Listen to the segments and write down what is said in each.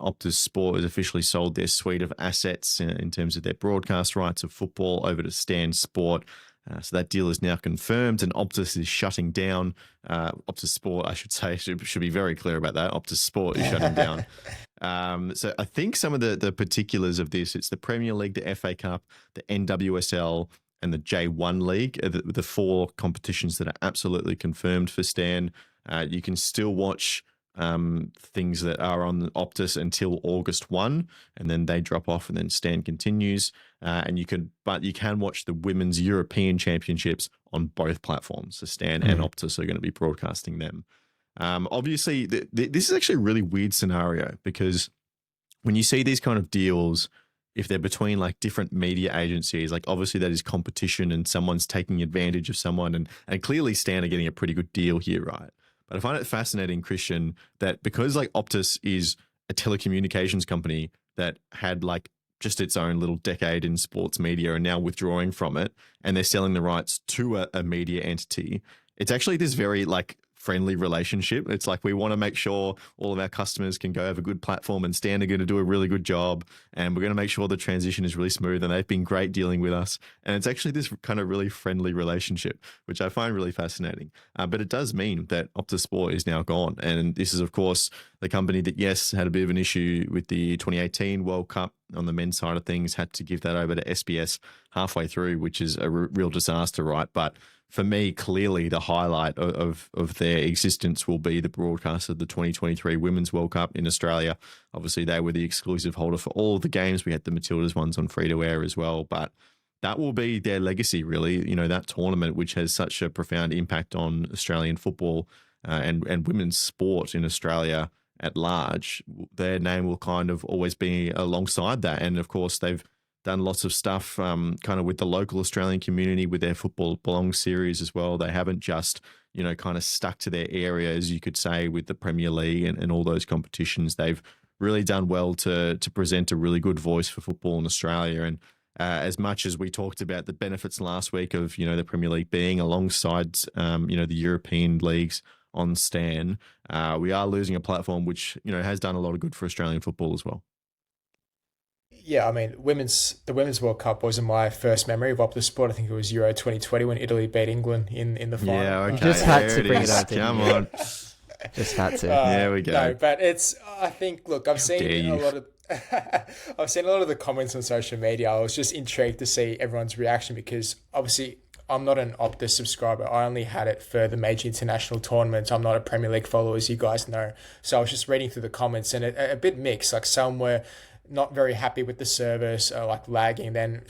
Optus Sport has officially sold their suite of assets in terms of their broadcast rights of football over to Stan Sport. So that deal is now confirmed, and Optus is shutting down. Optus Sport, I should say, should be very clear about that. Optus Sport is shutting down. So I think some of the particulars of this, it's the Premier League, the FA Cup, the NWSL, and the J1 League, the 4 competitions that are absolutely confirmed for Stan. You can still watch things that are on Optus until August 1, and then they drop off, and then Stan continues. But you can watch the Women's European Championships on both platforms. So Stan and Optus are going to be broadcasting them. Obviously, this is actually a really weird scenario, because when you see these kind of deals, if they're between like different media agencies, like obviously that is competition and someone's taking advantage of someone, and clearly Stan are getting a pretty good deal here, right? But I find it fascinating, Christian, that because like Optus is a telecommunications company that had like just its own little decade in sports media and now withdrawing from it, and they're selling the rights to a media entity, it's actually this very like friendly relationship. It's like we want to make sure all of our customers can go have a good platform, and Stan are going to do a really good job, and we're going to make sure the transition is really smooth, and they've been great dealing with us. And it's actually this kind of really friendly relationship, which I find really fascinating. But it does mean that Optus Sport is now gone. And this is, of course, the company that, yes, had a bit of an issue with the 2018 World Cup on the men's side of things, had to give that over to SBS halfway through, which is a real disaster, right? But for me, clearly the highlight of their existence will be the broadcast of the 2023 Women's World Cup in Australia. Obviously, they were the exclusive holder for all of the games. We had the Matildas ones on free-to-air as well, but that will be their legacy, really. You know, that tournament, which has such a profound impact on Australian football and women's sport in Australia at large, their name will kind of always be alongside that. And of course, they've done lots of stuff kind of with the local Australian community with their Football Belongs series as well. They haven't just, you know, kind of stuck to their area, as you could say, with the Premier League and all those competitions. They've really done well to present a really good voice for football in Australia. And as much as we talked about the benefits last week of, you know, the Premier League being alongside, you know, the European leagues on Stan, we are losing a platform which, you know, has done a lot of good for Australian football as well. Yeah, I mean, the Women's World Cup wasn't my first memory of Optus Sport. I think it was Euro 2020 when Italy beat England in the final. Yeah, okay. You just had There to it bring is. it up. Come on. Just had to. There we go. No, but I think, look, I've dare seen you. a lot of I've seen a lot of the comments on social media. I was just intrigued to see everyone's reaction, because obviously I'm not an Optus subscriber. I only had it for the major international tournaments. I'm not a Premier League follower, as you guys know. So I was just reading through the comments, and a bit mixed. Like, some were not very happy with the service, like lagging. Then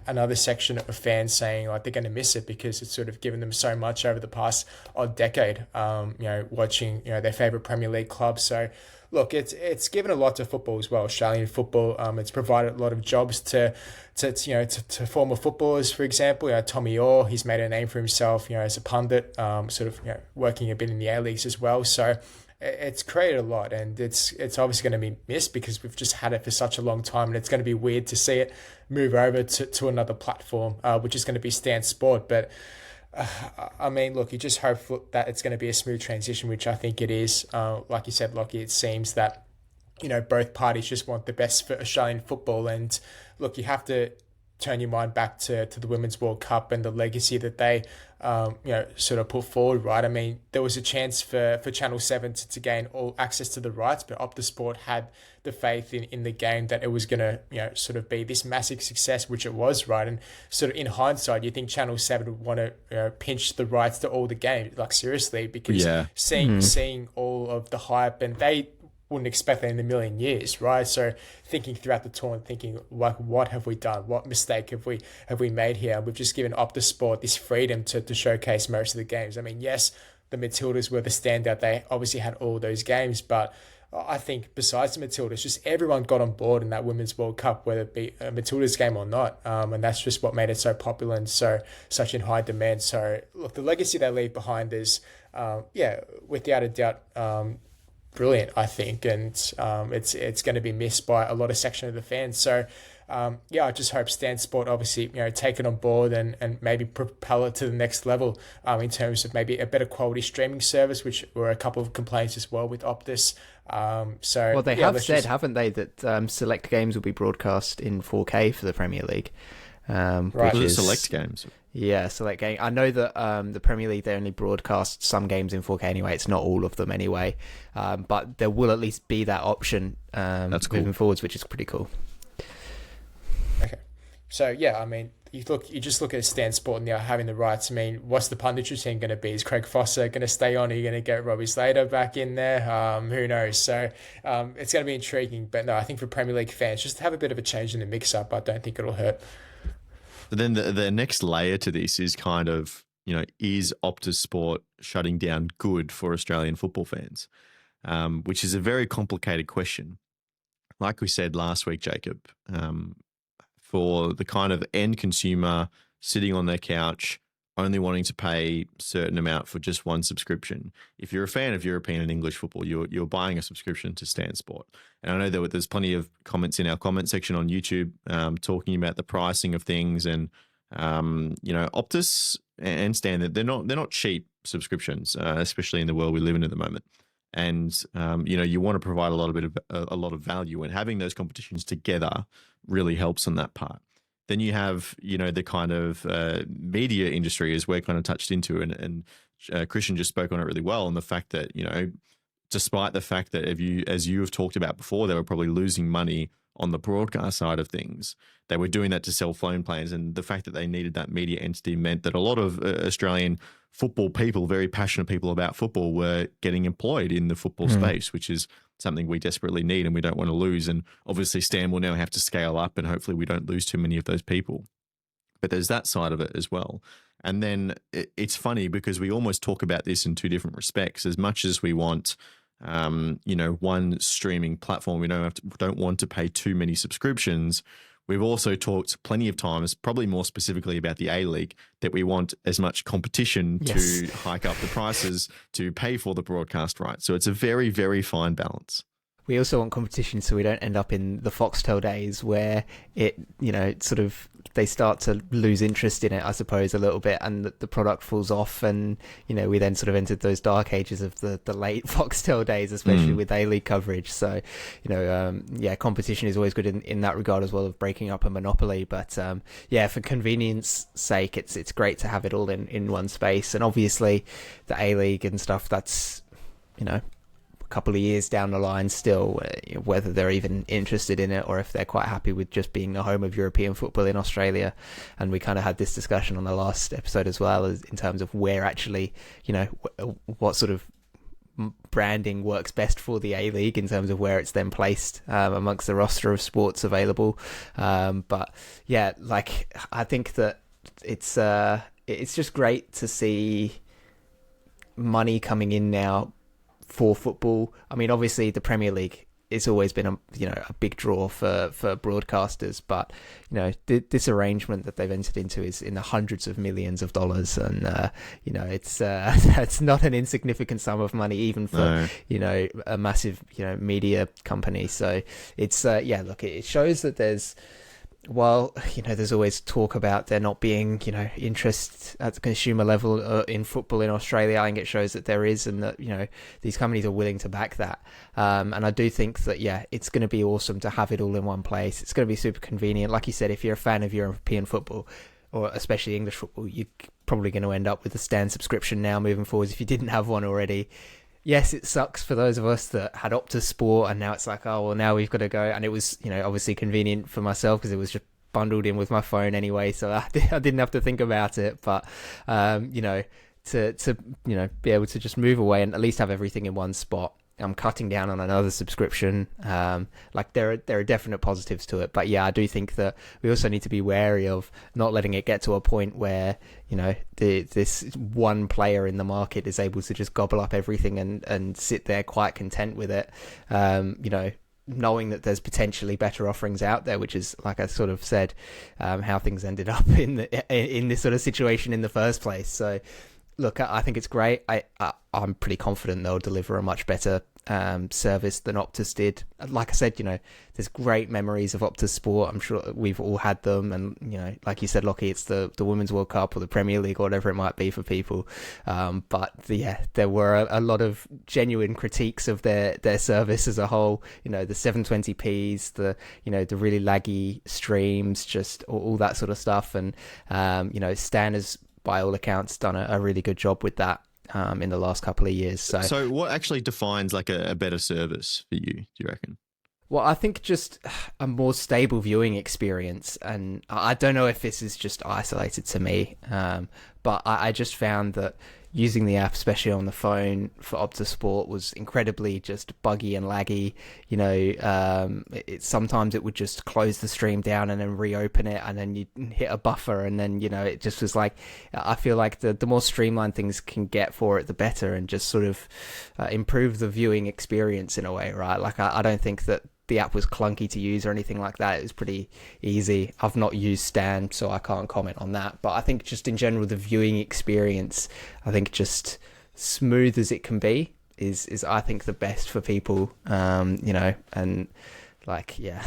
another section of fans saying like they're going to miss it because it's sort of given them so much over the past odd decade. You know, watching, you know, their favorite Premier League club. So look, it's given a lot to football as well, Australian football. It's provided a lot of jobs to former footballers, for example. You know, Tommy Orr, he's made a name for himself, you know, as a pundit, sort of, you know, working a bit in the A-Leagues as well. So it's created a lot, and it's obviously going to be missed because we've just had it for such a long time, and it's going to be weird to see it move over to another platform, which is going to be Stan Sport. But I mean, look, you just hope that it's going to be a smooth transition, which I think it is. Like you said, Lockie, it seems that, you know, both parties just want the best for Australian football. And look, you have to turn your mind back to the Women's World Cup and the legacy that they, you know, sort of put forward, right? I mean, there was a chance for Channel 7 to gain all access to the rights, but Optus Sport had the faith in the game that it was going to, you know, sort of be this massive success, which it was, right? And sort of in hindsight, you think Channel 7 would want to, you know, pinch the rights to all the games, like seriously, because seeing all of the hype, and they wouldn't expect that in a million years, right? So thinking throughout the tournament, thinking like, what have we done? What mistake have we made here? We've just given Optus Sport this freedom to showcase most of the games. I mean, yes, the Matildas were the standout. They obviously had all those games, but I think besides the Matildas, just everyone got on board in that Women's World Cup, whether it be a Matildas game or not. And that's just what made it so popular and such in high demand. So look, the legacy they leave behind is, without a doubt, brilliant, I think, and it's going to be missed by a lot of section of the fans. So yeah, I just hope Stan Sport obviously take it on board and maybe propel it to the next level in terms of maybe a better quality streaming service, which were a couple of complaints as well with Optus. So Well, they yeah, have said, haven't they, that select games will be broadcast in 4K for the Premier League. Right. Which is, select games. Yeah, select game. I know that the Premier League, they only broadcast some games in 4K anyway. It's not all of them anyway. But there will at least be that option That's cool. moving forwards, which is pretty cool. Okay. So yeah, I mean, you just look at Stan Sport now having the rights. I mean, what's the punditry team going to be? Is Craig Foster going to stay on? Are you going to get Robbie Slater back in there? Who knows? So it's going to be intriguing. But no, I think for Premier League fans, just have a bit of a change in the mix-up. I don't think it'll hurt. But then the next layer to this is kind of, is Optus Sport shutting down good for Australian football fans? Which is a very complicated question. Like we said last week, Jacob, for the kind of end consumer sitting on their couch, only wanting to pay a certain amount for just one subscription. If you're a fan of European and English football, you're buying a subscription to Stan Sport. And I know there's plenty of comments in our comment section on YouTube talking about the pricing of things, and Optus and Stan, they're not cheap subscriptions, especially in the world we live in at the moment. And you want to provide a lot of value, and having those competitions together really helps on that part. Then you have, the kind of media industry, as we're kind of touched into, and Christian just spoke on it really well, and the fact that, despite the fact that as you have talked about before, they were probably losing money on the broadcast side of things, they were doing that to sell phone plans, and the fact that they needed that media entity meant that a lot of Australian football people, very passionate people about football, were getting employed in the football space, which is something we desperately need and we don't want to lose. And obviously Stan will now have to scale up, and hopefully we don't lose too many of those people. But there's that side of it as well. And then it's funny because we almost talk about this in two different respects. As much as we want, one streaming platform, we don't want to pay too many subscriptions. We've also talked plenty of times, probably more specifically about the A-League, that we want as much competition to hike up the prices to pay for the broadcast rights. So it's a very, very fine balance. We also want competition so we don't end up in the Foxtel days where they start to lose interest in it, I suppose, a little bit, and the product falls off, and we then sort of entered those dark ages of the late Foxtel days, especially with A-League coverage. So competition is always good in that regard as well, of breaking up a monopoly. But for convenience sake, it's great to have it all in one space. And obviously the A-League and stuff, that's couple of years down the line still, whether they're even interested in it or if they're quite happy with just being the home of European football in Australia. And we kind of had this discussion on the last episode as well, as in terms of where actually, what sort of branding works best for the A-League in terms of where it's then placed amongst the roster of sports available. But yeah, I think that it's just great to see money coming in now for football. I mean, obviously the Premier League, it's always been a big draw for broadcasters, but this arrangement that they've entered into is in the hundreds of millions of dollars, and it's not an insignificant sum of money even for a massive media company. So it's it shows that there's, while there's always talk about there not being interest at the consumer level in football in Australia, I think it shows that there is, and that these companies are willing to back that. And I do think that it's going to be awesome to have it all in one place. It's going to be super convenient. Like you said, if you're a fan of European football, or especially English football, you're probably going to end up with a Stan subscription now moving forwards if you didn't have one already. Yes, it sucks for those of us that had Optus Sport, and now it's like, oh, well, now we've got to go. And it was, obviously convenient for myself because it was just bundled in with my phone anyway, so I didn't have to think about it. But, to be able to just move away and at least have everything in one spot. I'm cutting down on another subscription. There are definite positives to it, but I do think that we also need to be wary of not letting it get to a point where this one player in the market is able to just gobble up everything and sit there quite content with it. Knowing that there's potentially better offerings out there, which is, like I sort of said, how things ended up in this sort of situation in the first place. So look, I think it's great. I'm pretty confident they'll deliver a much better service than Optus did. Like I said, there's great memories of Optus Sport. I'm sure we've all had them, and like you said, Lockie, it's the Women's World Cup or the Premier League or whatever it might be for people. But there were a lot of genuine critiques of their service as a whole. The 720p's, the really laggy streams, just all that sort of stuff. And Stan has, by all accounts, done a really good job with that in the last couple of years. So what actually defines like a better service for you, do you reckon? Well, I think just a more stable viewing experience. And I don't know if this is just isolated to me, but I just found that using the app, especially on the phone for Optus Sport, was incredibly just buggy and laggy. Sometimes it would just close the stream down and then reopen it, and then you'd hit a buffer, and then it just was like, I feel like the more streamlined things can get for it, the better, and just sort of improve the viewing experience in a way, right? Like I don't think that the app was clunky to use or anything like that. It was pretty easy. I've not used Stan, so I can't comment on that. But I think just in general, the viewing experience, I think just smooth as it can be is I think the best for people, and like, yeah.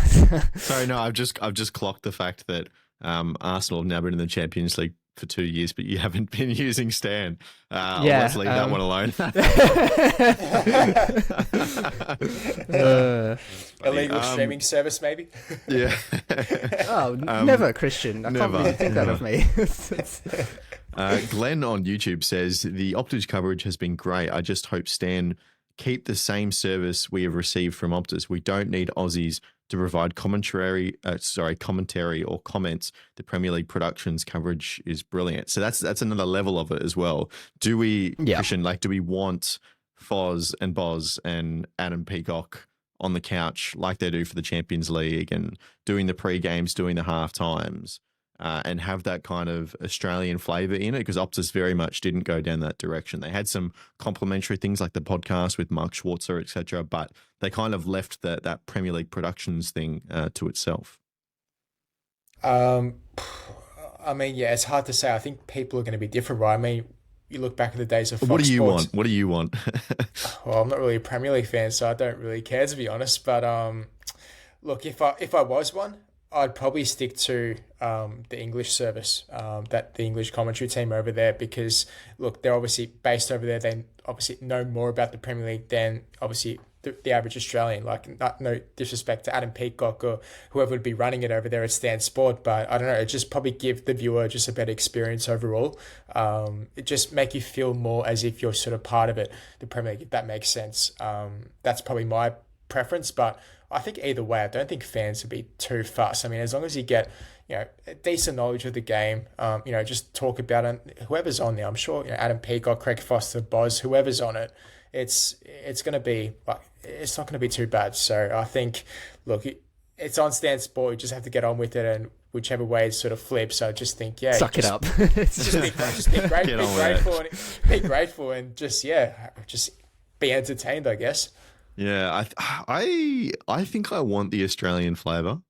Sorry, no, I've just clocked the fact that Arsenal have now been in the Champions League for 2 years, but you haven't been using Stan. Let's leave that one alone. Illegal streaming service, maybe. Yeah. Never, Christian. I can't really think that of me. Glenn on YouTube says the Optus coverage has been great. I just hope Stan keep the same service we have received from Optus. We don't need Aussies to provide commentary or comments. The Premier League productions coverage is brilliant. So that's another level of it as well. Do we, Christian, do we want Foz and Boz and Adam Peacock on the couch like they do for the Champions League and doing the pre-games, doing the half-times, and have that kind of Australian flavour in it? Because Optus very much didn't go down that direction. They had some complementary things like the podcast with Mark Schwarzer, etc., but they kind of left that Premier League productions thing to itself. I mean, yeah, it's hard to say. I think people are going to be different, right? I mean, you look back at the days of Fox What do you Sports. want? What do you want? Well, I'm not really a Premier League fan, so I don't really care, to be honest. But look, if I was one, I'd probably stick to the English service, that the English commentary team over there, because look, they're obviously based over there. They obviously know more about the Premier League than obviously the average Australian. Like, no disrespect to Adam Peacock or whoever would be running it over there at Stan Sport, but I don't know, it just probably give the viewer just a better experience overall. It just make you feel more as if you're sort of part of it, the Premier League, if that makes sense. That's probably my preference, but I think either way, I don't think fans would be too fussed. I mean, as long as you get, a decent knowledge of the game, just talk about it. Whoever's on there, I'm sure, Adam Peacock, Craig Foster, Boz, whoever's on it, it's going to be like, it's not going to be too bad. So I think, look, it's on Stan Sport. You just have to get on with it, and whichever way it sort of flips. So I just think, suck it up. just be grateful, and just be entertained, I guess. Yeah, I think I want the Australian flavour.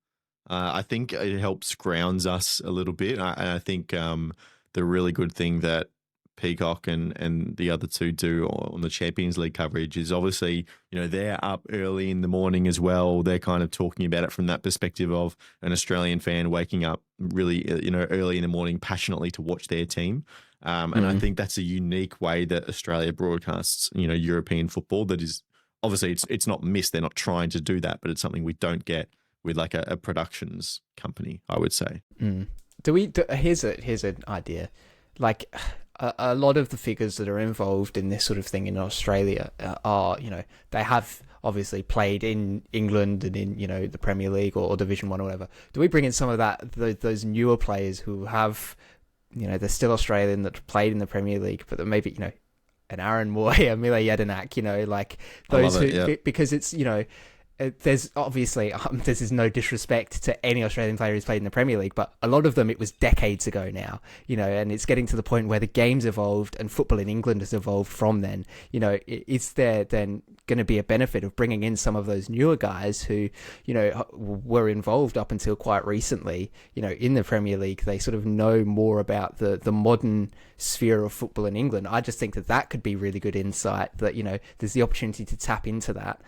I think it helps grounds us a little bit. And I think the really good thing that Peacock and the other two do on the Champions League coverage is obviously, they're up early in the morning as well. They're kind of talking about it from that perspective of an Australian fan waking up really, early in the morning passionately to watch their team. And I think that's a unique way that Australia broadcasts, European football that is, obviously, it's not missed. They're not trying to do that, but it's something we don't get with like a productions company, I would say. Here's an idea. Like a lot of the figures that are involved in this sort of thing in Australia are, they have obviously played in England and in, the Premier League or Division 1 or whatever. Do we bring in some of those newer players who have, they're still Australian that played in the Premier League, but that maybe, an Aaron Moy, a Mile Jedinak, like those who, because it's, there's obviously this is no disrespect to any Australian player who's played in the Premier League, but a lot of them it was decades ago now, and it's getting to the point where the game's evolved and football in England has evolved from then. Is there then going to be a benefit of bringing in some of those newer guys who were involved up until quite recently in the Premier League? They sort of know more about the modern sphere of football in England. I just think that could be really good insight, that there's the opportunity to tap into that,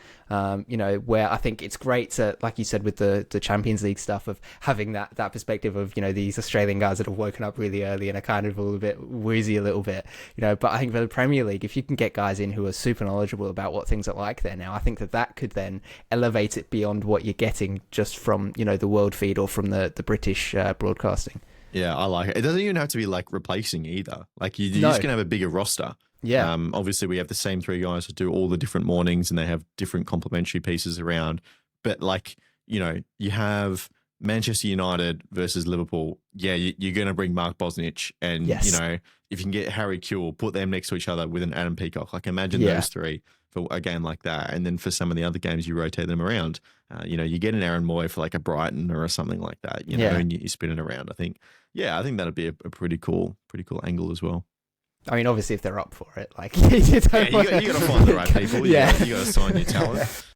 where I think it's great to, like you said, with the Champions League stuff, of having that perspective of these Australian guys that have woken up really early and are kind of a little bit woozy a little bit, but I think for the Premier League, if you can get guys in who are super knowledgeable about what things are like there now, I think that could then elevate it beyond what you're getting just from the world feed or from the British broadcasting. Yeah, I like it. It doesn't even have to be like replacing either. Like you're just going to have a bigger roster. Yeah. Obviously, we have the same three guys that do all the different mornings, and they have different complementary pieces around. But like, you have Manchester United versus Liverpool. Yeah, you're going to bring Mark Bosnich, and Yes. if you can get Harry Kewell, put them next to each other with an Adam Peacock. Like imagine those three for a game like that, and then for some of the other games, you rotate them around. You get an Aaron Moy for like a Brighton or something like that. And you spin it around. I think that'd be a pretty cool angle as well. I mean, obviously, if they're up for it, like you got to find the right people. You got to sign your talent.